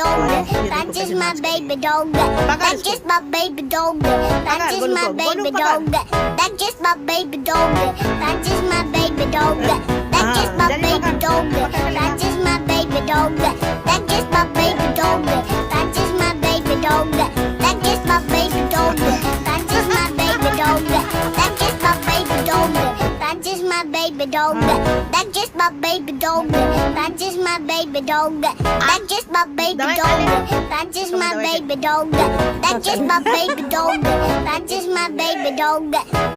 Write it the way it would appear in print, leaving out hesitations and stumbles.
dog. That's just my baby dog. That's just my baby dog. That's just my baby dog. That's just my baby dog. That's just my baby dog. That's just my baby dog. That's just my baby dog. That's just my baby dog. That's just my baby dog. That's just my baby dog. That's just my baby dog. That's just my baby dog. That's just my baby dog. That's just my baby dog. That's just my baby dog. That's just my baby dog. That's just my baby dog. That's just my baby dog. That's just my baby dog.